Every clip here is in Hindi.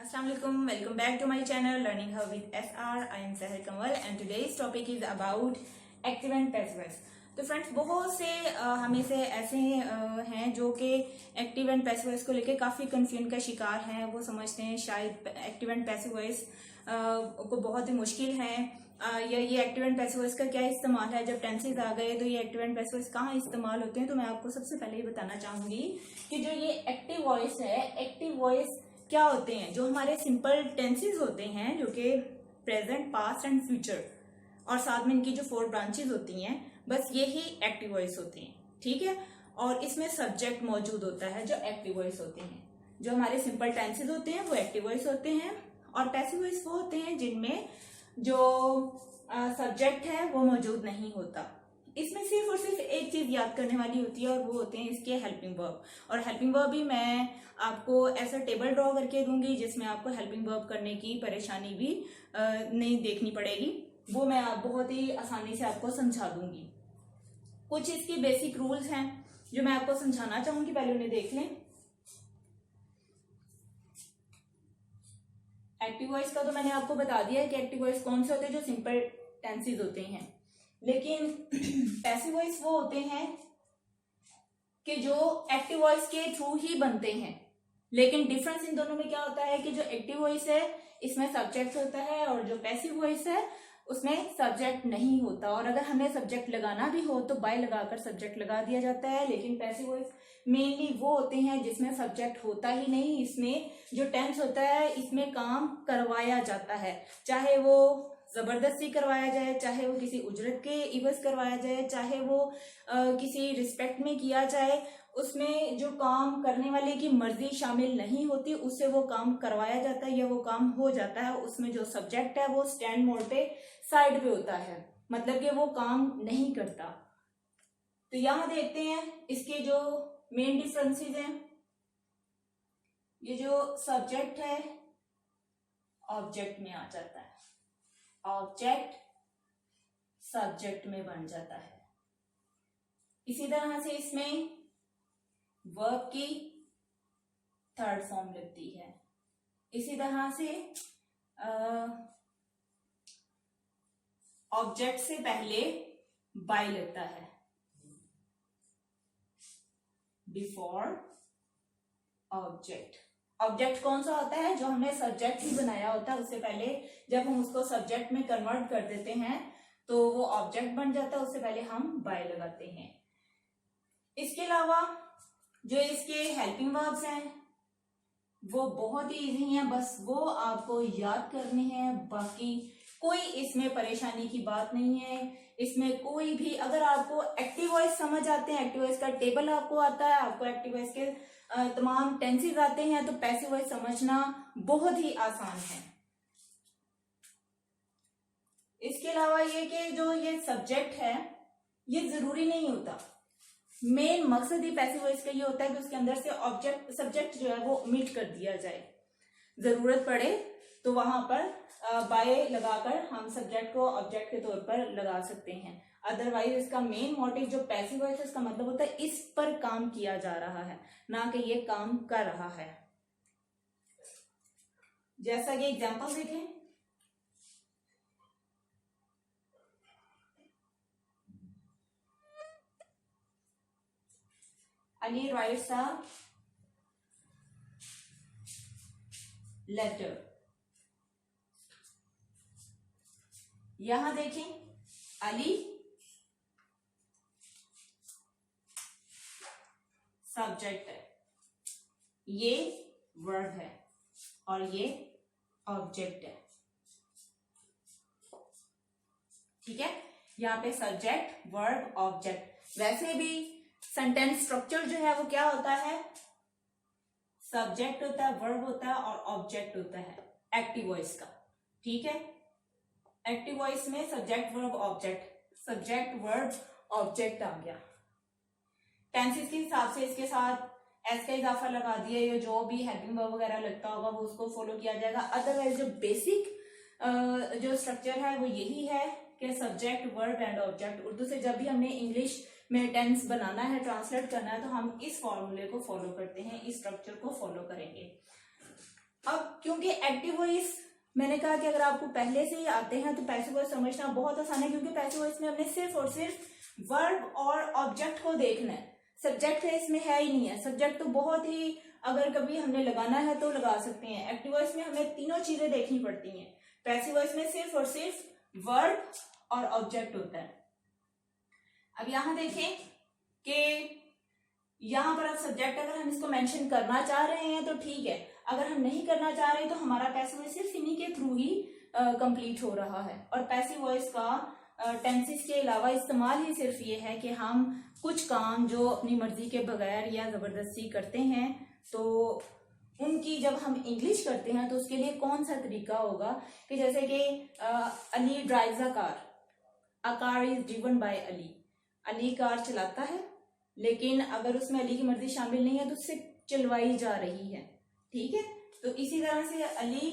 Assalamu alaikum, welcome back to my channel Learning How with SR. I am Sahar Kanwal and today's topic is about active and passive voice. तो फ्रेंड्स बहुत से हमें से ऐसे हैं जो कि एक्टिव एंड पैसिव वॉइस को लेके काफ़ी कंफ्यूजन का शिकार हैं। वो समझते हैं शायद एक्टिव एंड पैसिव वॉइस को बहुत ही मुश्किल है या ये एक्टिव एंड पैसिव वॉइस का क्या इस्तेमाल है। जब टेंसेज आ गए तो ये एक्टिव एंड पैसिव वॉइस कहाँ इस्तेमाल होते हैं। तो मैं आपको सबसे पहले ये बताना चाहूंगी कि जो ये एक्टिव वॉइस है, एक्टिव वॉइस क्या होते हैं। जो हमारे सिंपल टेंसेज होते हैं जो कि प्रेजेंट, पास्ट एंड फ्यूचर, और साथ में इनकी जो 4 ब्रांचेज होती हैं, बस ये ही एक्टिव वॉइस होती हैं, ठीक है। और इसमें सब्जेक्ट मौजूद होता है जो एक्टिव वॉइस होते हैं। जो हमारे सिंपल टेंसेज होते हैं वो एक्टिव वॉइस होते हैं, और पैसिव वॉइस वो होते हैं जिनमें जो सब्जेक्ट है वो मौजूद नहीं होता। इसमें सिर्फ और सिर्फ एक चीज याद करने वाली होती है और वो होते हैं इसके हेल्पिंग वर्ब। और हेल्पिंग वर्ब भी मैं आपको ऐसा टेबल ड्रॉ करके दूंगी जिसमें आपको हेल्पिंग वर्ब करने की परेशानी भी नहीं देखनी पड़ेगी। वो मैं बहुत ही आसानी से आपको समझा दूंगी। कुछ इसकी बेसिक रूल्स हैं जो मैं आपको समझाना चाहूंगी, पहले उन्हें देख लें। एक्टिव वॉइस का तो मैंने आपको बता दिया है कि एक्टिव वॉइस कौन से होते हैं, जो सिंपल टेंसेज होते हैं। लेकिन पैसिव वॉइस वो होते हैं कि जो एक्टिव वॉइस के थ्रू ही बनते हैं। लेकिन डिफरेंस इन दोनों में क्या होता है कि जो एक्टिव वॉइस है इसमें सब्जेक्ट होता है और जो पैसिव वॉइस है उसमें सब्जेक्ट नहीं होता। और अगर हमें सब्जेक्ट लगाना भी हो तो बाय लगाकर सब्जेक्ट लगा दिया जाता है। लेकिन पैसिव वॉइस मेनली वो होते हैं जिसमें सब्जेक्ट होता ही नहीं। इसमें जो टेंस होता है इसमें काम करवाया जाता है, चाहे वो जबरदस्ती करवाया जाए, चाहे वो किसी उजरत के इवज करवाया जाए, चाहे वो किसी रिस्पेक्ट में किया जाए। उसमें जो काम करने वाले की मर्जी शामिल नहीं होती, उससे वो काम करवाया जाता है या वो काम हो जाता है। उसमें जो सब्जेक्ट है वो स्टैंड मोड पे साइड पे होता है, मतलब कि वो काम नहीं करता। तो यहां देखते हैं इसके जो मेन डिफरेंसेस हैं। ये जो सब्जेक्ट है ऑब्जेक्ट में आ जाता है, ऑब्जेक्ट सब्जेक्ट में बन जाता है। इसी तरह से इसमें वर्ब की 3rd फॉर्म लगती है। इसी तरह से ऑब्जेक्ट से पहले बाय लगता है, बिफोर ऑब्जेक्ट। ऑब्जेक्ट कौन सा होता है, जो हमने सब्जेक्ट ही बनाया होता है। उससे पहले जब हम उसको सब्जेक्ट में कन्वर्ट कर देते हैं तो वो ऑब्जेक्ट बन जाता है, उससे पहले हम बाय लगाते हैं। इसके अलावा जो इसके हेल्पिंग वर्ब्स हैं वो बहुत ही इजी हैं, बस वो आपको याद करने हैं। बाकी कोई इसमें परेशानी की बात नहीं है। इसमें कोई भी, अगर आपको एक्टिव वॉइस समझ आते हैं, एक्टिव वॉइस का टेबल आपको आता है, आपको एक्टिव वॉइस के तमाम टेंसेज आते हैं, तो पैसिव वॉइस समझना बहुत ही आसान है। इसके अलावा ये कि जो ये सब्जेक्ट है ये जरूरी नहीं होता। मेन मकसद ही पैसिव वॉइस का ये होता है कि उसके अंदर से ऑब्जेक्ट, सब्जेक्ट जो है वो ओमिट कर दिया जाए। जरूरत पड़े तो वहां पर बाय लगाकर हम सब्जेक्ट को ऑब्जेक्ट के तौर पर लगा सकते हैं। अदरवाइज इसका मेन मोटिव जो पैसिव वॉइस है इसका मतलब होता है इस पर काम किया जा रहा है, ना कि ये काम कर रहा है। जैसा कि एग्जांपल देखें, Ali writes a letter। यहां देखें, अली सब्जेक्ट है, ये वर्ब है और ये ऑब्जेक्ट है, ठीक है। यहाँ पे सब्जेक्ट, वर्ब, ऑब्जेक्ट। वैसे भी सेंटेंस स्ट्रक्चर जो है वो क्या होता है, सब्जेक्ट होता है, वर्ब होता है और ऑब्जेक्ट होता है एक्टिव वॉइस का, ठीक है। एक्टिव वॉइस में subject, verb, object, subject, verb, object आ गया। टेंसेस के हिसाब से इसके साथ एस का इजाफा लगा दिया, या जो भी हेल्पिंग वर्ब वगैरह लगता होगा वो उसको फॉलो किया जाएगा। अदरवाइज जो बेसिक जो स्ट्रक्चर है वो यही है कि subject, verb and object. Urdu से जब भी हमने इंग्लिश में टेंस बनाना है, ट्रांसलेट करना है, तो हम इस फॉर्मूले को फॉलो करते हैं, इस स्ट्रक्चर को फॉलो करेंगे। अब क्यों क्योंकि एक्टिव वॉइस मैंने कहा कि अगर आपको पहले से ही आते हैं तो पैसिव वॉइस समझना बहुत आसान है, क्योंकि पैसिव वॉइस में हमने सिर्फ और सिर्फ वर्ब और ऑब्जेक्ट को देखना है, सब्जेक्ट है इसमें है ही नहीं है। सब्जेक्ट तो बहुत ही अगर कभी हमने लगाना है तो लगा सकते हैं। एक्टिव वॉइस में हमें तीनों चीजें देखनी पड़ती हैं। पैसिव वॉइस में सिर्फ और सिर्फ वर्ब और ऑब्जेक्ट होता है। अब यहां देखें कि यहां पर अब सब्जेक्ट अगर हम इसको मेंशन करना चाह रहे हैं तो ठीक है, अगर हम नहीं करना चाह रहे तो हमारा पैसिव वॉइस सिर्फ इन्हीं के थ्रू ही कंप्लीट हो रहा है। और पैसिव वॉइस का टेंसेस के अलावा इस्तेमाल ही सिर्फ ये है कि हम कुछ काम जो अपनी मर्जी के बगैर या जबरदस्ती करते हैं तो उनकी जब हम इंग्लिश करते हैं तो उसके लिए कौन सा तरीका होगा कि जैसे कि Ali drives a car is driven by Ali, Ali car चलाता है लेकिन अगर उसमें अली की मर्जी शामिल नहीं है तो उससे चलवाई जा रही है, ठीक है। तो इसी तरह से Ali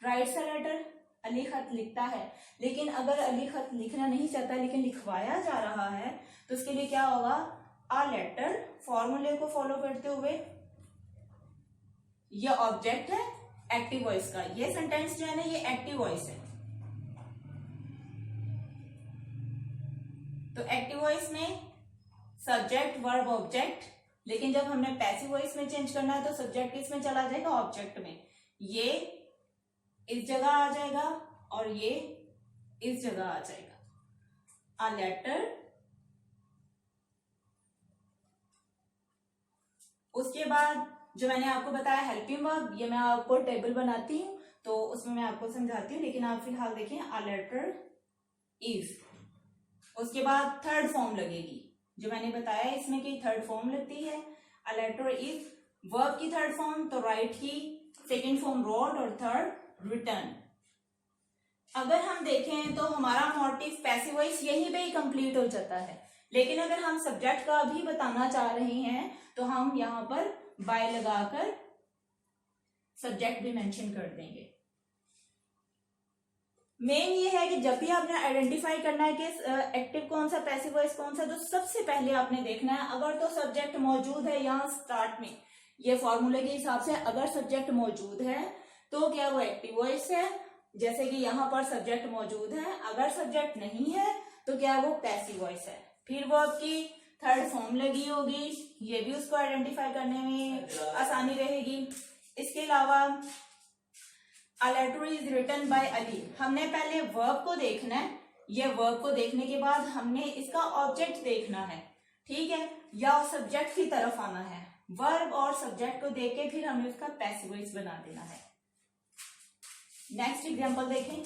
writes a letter, Ali खत लिखता है, लेकिन अगर अली खत लिखना नहीं चाहता लेकिन लिखवाया जा रहा है तो उसके लिए क्या होगा, अ लेटर फॉर्मूले को फॉलो करते हुए। ये ऑब्जेक्ट है एक्टिव वॉइस का, ये सेंटेंस जो है ना ये एक्टिव वॉइस है। तो एक्टिव वॉइस में सब्जेक्ट वर्ब ऑब्जेक्ट, लेकिन जब हमने पैसिव वॉइस में चेंज करना है तो सब्जेक्ट इसमें चला जाएगा ऑब्जेक्ट में, ये इस जगह आ जाएगा और ये इस जगह आ जाएगा। अ लेटर, उसके बाद जो मैंने आपको बताया हेल्पिंग वर्ब, ये मैं आपको टेबल बनाती हूँ तो उसमें मैं आपको समझाती हूँ, लेकिन आप फिलहाल देखें अ लेटर इज। उसके बाद थर्ड फॉर्म लगेगी, जो मैंने बताया इसमें कि थर्ड फॉर्म लगती है। अ लेटर इज वर्ब की थर्ड फॉर्म तो राइट की, सेकेंड फॉर्म रोट और थर्ड रिटर्न। अगर हम देखें तो हमारा मोटिव पैसिव वॉइस यहीं पे ही कंप्लीट हो जाता है, लेकिन अगर हम सब्जेक्ट का भी बताना चाह रहे हैं तो हम यहां पर बाय लगाकर सब्जेक्ट भी मेंशन कर देंगे। मेन ये है कि जब भी आपने आइडेंटिफाई करना है कि एक्टिव कौन सा पैसिव वॉइस कौन सा, तो सबसे पहले आपने देखना है अगर तो सब्जेक्ट मौजूद है यहाँ स्टार्ट में, ये फॉर्मूले के हिसाब से अगर सब्जेक्ट मौजूद है तो क्या वो एक्टिव वॉइस है, जैसे कि यहाँ पर सब्जेक्ट मौजूद है। अगर सब्जेक्ट नहीं है तो क्या वो पैसिव वॉइस है। फिर वो आपकी थर्ड फॉर्म लगी होगी, ये भी उसको आइडेंटिफाई करने में आसानी रहेगी। इसके अलावा a letter is written by Ali, हमने पहले वर्ब को देखना है, ये वर्ब को देखने के बाद हमने इसका ऑब्जेक्ट देखना है, ठीक है, या सब्जेक्ट की तरफ आना है। वर्ब और सब्जेक्ट को देख के फिर हमें उसका पैसिव वॉइस बना देना है। नेक्स्ट एग्जांपल देखें।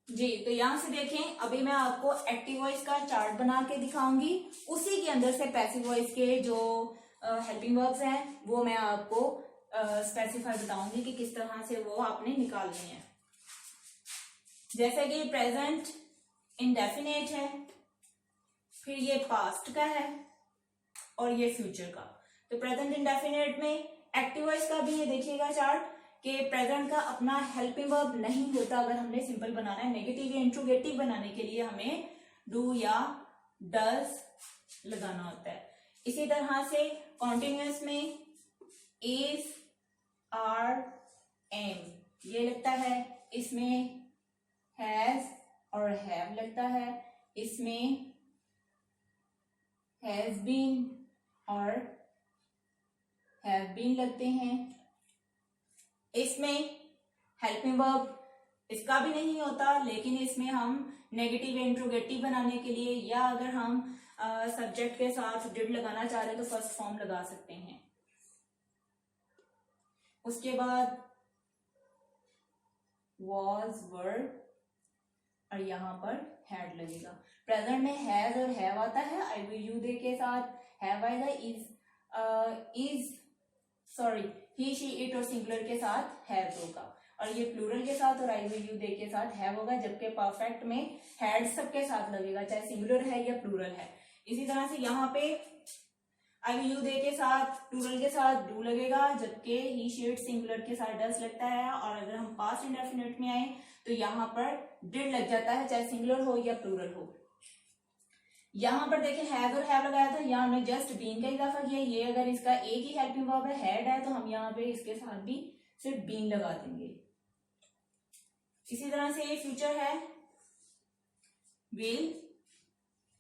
जी, तो यहां से देखें, अभी मैं आपको एक्टिव वॉइस का चार्ट बना के दिखाऊंगी, उसी के अंदर से पैसिव वॉइस के जो हेल्पिंग वर्ब्स हैं वो मैं आपको स्पेसिफाई बताऊंगी कि किस तरह से वो आपने निकालने हैं। जैसे कि प्रेजेंट इंडेफिनेट है, फिर ये पास्ट का है और ये फ्यूचर का। तो प्रेजेंट इंडेफिनेट में एक्टिव वॉइस का भी ये देखिएगा चार्ट कि प्रेजेंट का अपना हेल्पिंग वर्ब नहीं होता। अगर हमने सिंपल बनाना है, नेगेटिव या इंट्रोगेटिव बनाने के लिए हमें डू या डज लगाना होता है। इसी तरह से कॉन्टिन्यूअस में इज, आर, एम ये लगता है, इसमें हैज और हैव लगता है, इसमें हैज बीन और हैव बीन लगते हैं। इसमें हेल्पिंग वर्ब इसका भी नहीं होता, लेकिन इसमें हम नेगेटिव इंट्रोगेटिव बनाने के लिए या अगर हम सब्जेक्ट के साथ डिड लगाना चाह रहे हैं तो फर्स्ट फॉर्म लगा सकते हैं। उसके बाद was, were और यहाँ पर had लगेगा। प्रेजेंट में हैज और हैव आता है, आई विल यू दे के साथ, हैव आएगा, is sorry he, she, it और सिंगुलर के साथ हैव होगा, और ये प्लूरल के साथ और आई विल यू दे के साथ हैव होगा, जबकि परफेक्ट में हैड सबके साथ लगेगा, चाहे सिंगुलर है या प्लूरल है। इसी तरह से यहाँ पे आई विल यू दे के साथ प्लूरल के साथ डू लगेगा, जबकि ही, शी, इट सिंगुलर के साथ डज लगता है। और अगर हम पास्ट इंडेफिनिट में आए तो यहाँ पर डिड लग जाता है, चाहे सिंगुलर हो या प्लूरल हो। यहाँ पर देखें हैज और हैव लगाया था, यहाँ हमने जस्ट बीन का इजाफा किया। ये अगर इसका एक ही हेल्पिंग वर्ब है, हैड है, तो हम यहाँ पे इसके साथ भी सिर्फ बीन लगा देंगे। इसी तरह से ये फ्यूचर है, विल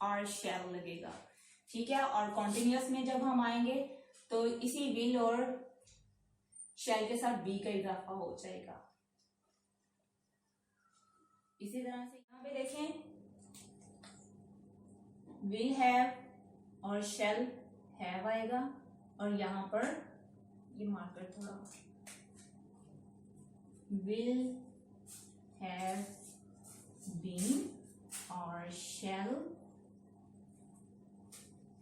और शैल लगेगा, ठीक है। और कॉन्टिन्यूअस में जब हम आएंगे तो इसी विल और शैल के साथ बी का इजाफा हो जाएगा। इसी तरह से यहाँ पे देखें विल हैव और शैल हैव आएगा, और यहाँ पर ये मार्कर थोड़ा, विल हैव बीन और शैल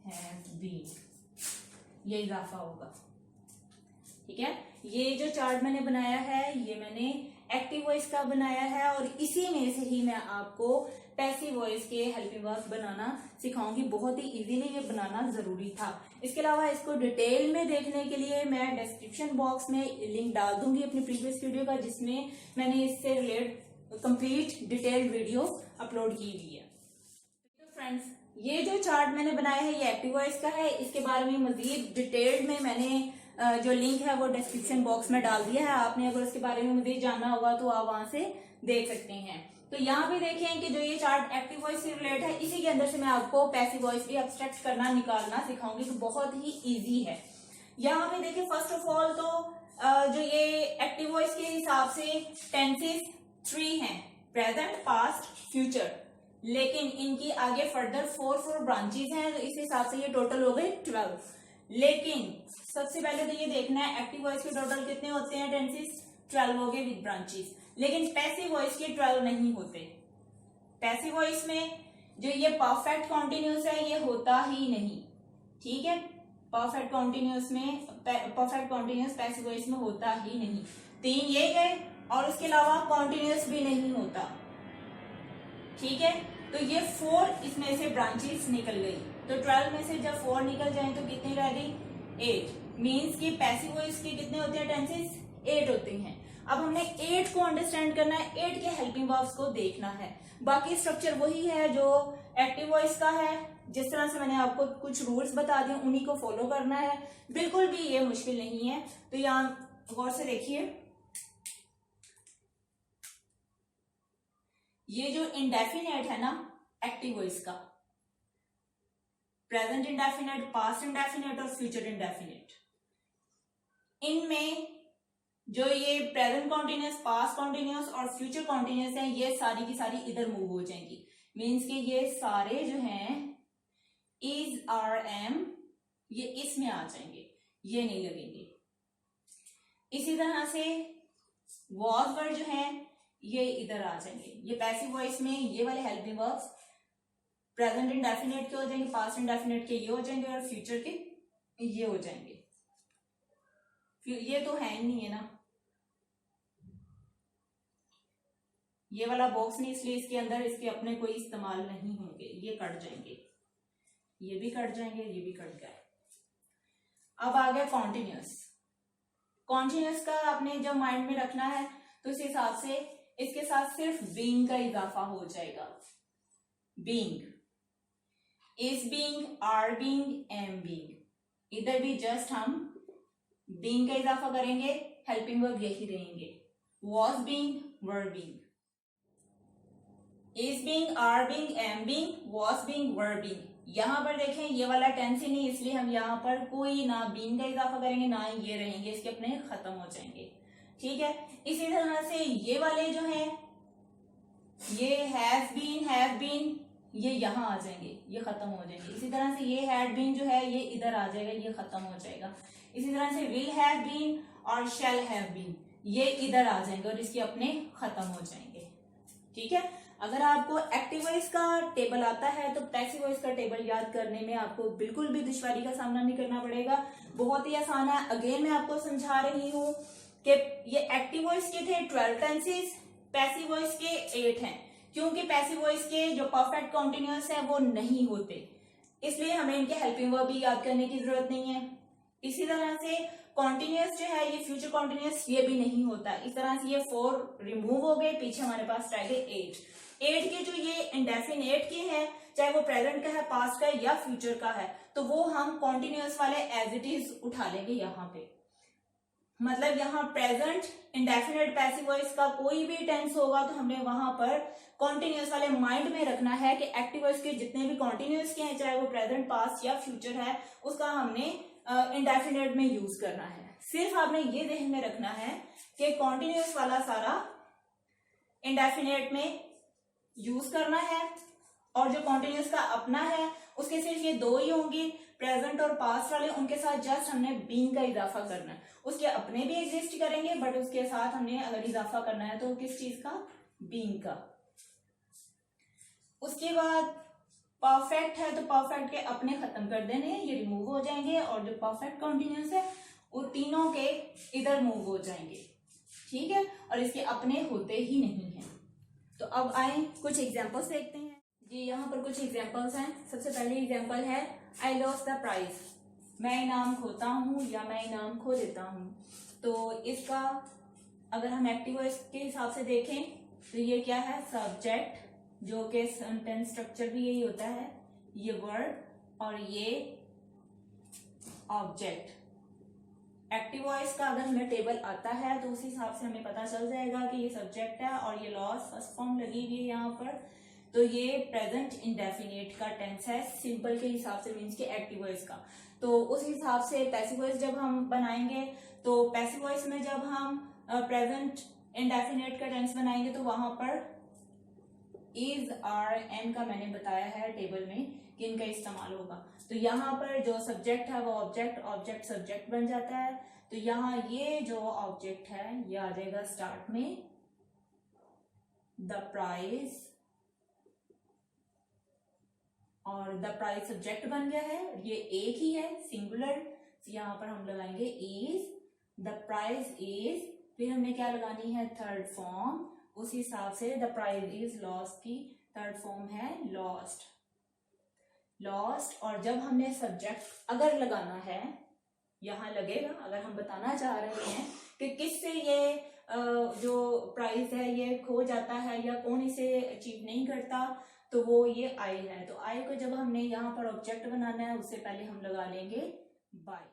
हैव बीन, ये इजाफा होगा, ठीक है। ये जो चार्ट मैंने बनाया है ये मैंने एक्टिव वॉइस का बनाया है, और इसी में से ही मैं आपको पैसिव वॉइस के हेल्पिंग वर्ब्स बनाना सिखाऊंगी। बहुत ही इजीली ये बनाना जरूरी था। इसके अलावा इसको डिटेल में देखने के लिए मैं डिस्क्रिप्शन बॉक्स में लिंक डाल दूंगी अपनी प्रीवियस वीडियो का, जिसमें मैंने इससे related complete detailed video upload की हुई है। तो फ्रेंड्स, ये जो चार्ट मैंने बनाया है ये एक्टिव वॉइस का है। इसके बारे में मजीद डिटेल्ड में मैंने जो लिंक है वो डिस्क्रिप्शन बॉक्स में डाल दिया है। आपने अगर उसके बारे में मजीद जानना होगा तो आप वहां से देख सकते हैं। तो यहाँ पे देखें कि जो ये चार्ट एक्टिव वॉइस से रिलेटेड है, इसी के अंदर से मैं आपको पैसिव वॉइस भी एक्सट्रैक्ट करना निकालना सिखाऊंगी, तो बहुत ही इजी है। यहाँ पे देखिए फर्स्ट ऑफ ऑल तो जो ये एक्टिव वॉइस के हिसाब से टेंसेस 3 हैं, प्रेजेंट, पास्ट, फ्यूचर, लेकिन इनकी आगे फर्दर 4 ब्रांचेस हैं, तो इस हिसाब से ये टोटल हो गए 12। लेकिन सबसे पहले तो ये देखना है एक्टिव वॉइस के टोटल कितने होते हैं टेंसेस, 12 हो गए विद ब्रांचेस। लेकिन पैसिव वॉइस के 12 नहीं होते। पैसिव वॉइस में जो ये परफेक्ट कॉन्टिन्यूस है ये होता ही नहीं, ठीक है। परफेक्ट कॉन्टिन्यूस पैसिव वॉइस में होता ही नहीं। 3 ये गए, और उसके अलावा कॉन्टिन्यूस भी नहीं होता, ठीक है। तो ये 4 इसमें से ब्रांचेस निकल गई, तो 12 में से जब 4 निकल जाए तो कितनी रह गई, 8। मीन्स कि पैसिव वॉइस के कितने होते हैं टेंसेस, 8 होते हैं। अब हमने 8 को अंडरस्टैंड करना है, 8 के हेल्पिंग वर्ब्स को देखना है। बाकी स्ट्रक्चर वही है जो एक्टिव वॉइस का है। जिस तरह से मैंने आपको कुछ रूल्स बता दिए उन्हीं को फॉलो करना है, बिल्कुल भी ये मुश्किल नहीं है। तो यहाँ गौर से देखिए, ये जो इंडेफिनेट है ना एक्टिव वॉइस का, प्रेजेंट इंडेफिनेट, पास्ट इंडेफिनेट और फ्यूचर इंडेफिनेट, इनमें जो ये प्रेजेंट कॉन्टिन्यूस, पास्ट कॉन्टिन्यूस और फ्यूचर कॉन्टिन्यूस है, ये सारी की सारी इधर मूव हो जाएंगी। मीन्स कि ये सारे जो हैं इज, आर, एम, ये इसमें आ जाएंगे, ये नहीं लगेंगे। इसी तरह से वॉज वर्ड जो है ये इधर आ जाएंगे। ये पैसिव वॉइस में ये वाले हेल्पिंग वर्ब्स प्रेजेंट इंडेफिनेट के हो जाएंगे, पास्ट इंडेफिनेट के ये हो जाएंगे, और फ्यूचर के ये हो जाएंगे। ये तो है ही नहीं है ना, ये वाला बॉक्स नहीं, इसलिए इसके अंदर इसके अपने कोई इस्तेमाल नहीं होंगे, ये कट जाएंगे, ये भी कट जाएंगे, ये भी कट गए। अब आ गया कॉन्टिन्यूस। कॉन्टिन्यूस का आपने जब माइंड में रखना है तो इस हिसाब से इसके साथ सिर्फ बीइंग का इजाफा हो जाएगा। Being, is being, are being, am being, इधर भी जस्ट हम बीइंग का इजाफा करेंगे, हेल्पिंग वर्ब यही रहेंगे। Was being, were being, is being, are being, am being, was being, were being. यहां पर देखें ये वाला टेंस ही नहीं, इसलिए हम यहाँ पर कोई ना बीइंग का इजाफा करेंगे ना ये रहेंगे, इसके अपने खत्म हो जाएंगे, ठीक है। इसी तरह से ये वाले जो हैं, ये हैव बीन, ये यहाँ आ जाएंगे, ये खत्म हो जाएंगे। इसी तरह से ये हैड बीन जो है ये इधर आ जाएगा, ये खत्म हो जाएगा। इसी तरह से विल हैव बीन और शैल हैव बीन, ये इधर आ जाएंगे और इसके अपने खत्म हो जाएंगे, ठीक है। अगर आपको एक्टिव वॉइस का टेबल आता है तो पैसिव वॉइस का टेबल याद करने में आपको बिल्कुल भी दुश्वारी का सामना नहीं करना पड़ेगा, बहुत ही आसान है। अगेन मैं आपको समझा रही हूँ कि ये एक्टिव वॉइस के थे 12 टेंसेस, पैसिव वॉइस के 8 हैं, क्योंकि पैसिव वॉइस के जो परफेक्ट कॉन्टिन्यूअस है वो नहीं होते, इसलिए हमें इनके हेल्पिंग वर्ब भी याद करने की जरूरत नहीं है। इसी तरह से कॉन्टिन्यूअस जो है ये फ्यूचर कॉन्टिन्यूअस ये भी नहीं होता। इस तरह से ये 4 रिमूव हो गए, पीछे हमारे पास रह गए 8 के जो ये इंडेफिनेट के हैं चाहे वो प्रेजेंट का है, पास्ट का है या फ्यूचर का है, तो वो हम कॉन्टिन्यूअस वाले एज इट इज उठा लेंगे यहाँ पे। मतलब यहाँ प्रेजेंट इंडेफिनिट पैसिव वॉइस का कोई भी टेंस होगा तो हमने वहां पर कॉन्टिन्यूअस वाले माइंड में रखना है कि एक्टिव वॉइस के जितने भी कॉन्टिन्यूअस के हैं, चाहे वो प्रेजेंट, पास्ट या फ्यूचर है, उसका हमने इंडेफिनिट में यूज करना है। सिर्फ आपने ये ध्यान में रखना है कि कॉन्टिन्यूअस वाला सारा इंडेफिनिट में यूज करना है, और जो कॉन्टिन्यूअस का अपना है उसके सिर्फ ये दो ही होंगी, प्रेजेंट और पास्ट वाले, उनके साथ जस्ट हमने बीइंग का इजाफा करना है। उसके अपने भी एग्जिस्ट करेंगे बट उसके साथ हमने अगर इजाफा करना है तो किस चीज का, बीइंग का। उसके बाद परफेक्ट है तो परफेक्ट के अपने खत्म कर देने हैं, ये रिमूव हो जाएंगे, और जो परफेक्ट कॉन्टिन्यूअस है वो तीनों के इधर मूव हो जाएंगे, ठीक है, और इसके अपने होते ही नहीं है। तो अब आए कुछ एग्जांपल्स देखते हैं जी। यहाँ पर कुछ एग्जांपल्स हैं। सबसे पहले एग्जांपल है आई लॉस्ट द प्राइज, मैं इनाम खोता हूँ या मैं इनाम खो देता हूँ। तो इसका अगर हम एक्टिव वॉइस के हिसाब से देखें तो ये क्या है, सब्जेक्ट, जो कि सेंटेंस स्ट्रक्चर भी यही होता है, ये वर्ड और ये ऑब्जेक्ट। एक्टिव वॉइस का अगर हमें टेबल आता है तो उस हिसाब से हमें पता चल जाएगा कि ये सब्जेक्ट है और ये लॉस फर्स्ट फॉर्म लगी हुई है यहाँ पर, तो ये प्रेजेंट इंडेफिनिट का टेंस है सिंपल के हिसाब से, मीन्स के एक्टिव वॉइस का। तो उस हिसाब से पैसिव वॉइस जब हम बनाएंगे तो पैसिव वॉइस में जब हम प्रेजेंट इंडेफिनिट का टेंस बनाएंगे तो वहां पर इज, आर, एन का मैंने बताया है टेबल में कि इनका इस्तेमाल होगा। तो यहाँ पर जो सब्जेक्ट है वो ऑब्जेक्ट, ऑब्जेक्ट सब्जेक्ट बन जाता है। तो यहाँ ये जो ऑब्जेक्ट है ये आ जाएगा स्टार्ट में, द प्राइस, और द प्राइस सब्जेक्ट बन गया है, ये एक ही है सिंगुलर, यहाँ पर हम लगाएंगे इज, द प्राइस इज, फिर हमने क्या लगानी है, थर्ड फॉर्म, उस हिसाब से द प्राइस इज लॉस्ट की थर्ड फॉर्म है लॉस्ट, लॉस्ट। और जब हमने सब्जेक्ट अगर लगाना है, यहाँ लगेगा अगर हम बताना चाह रहे हैं कि किससे ये जो प्राइस है ये खो जाता है या कौन इसे अचीव नहीं करता, तो वो ये आई है। तो आई को जब हमने यहाँ पर ऑब्जेक्ट बनाना है उससे पहले हम लगा लेंगे बाय।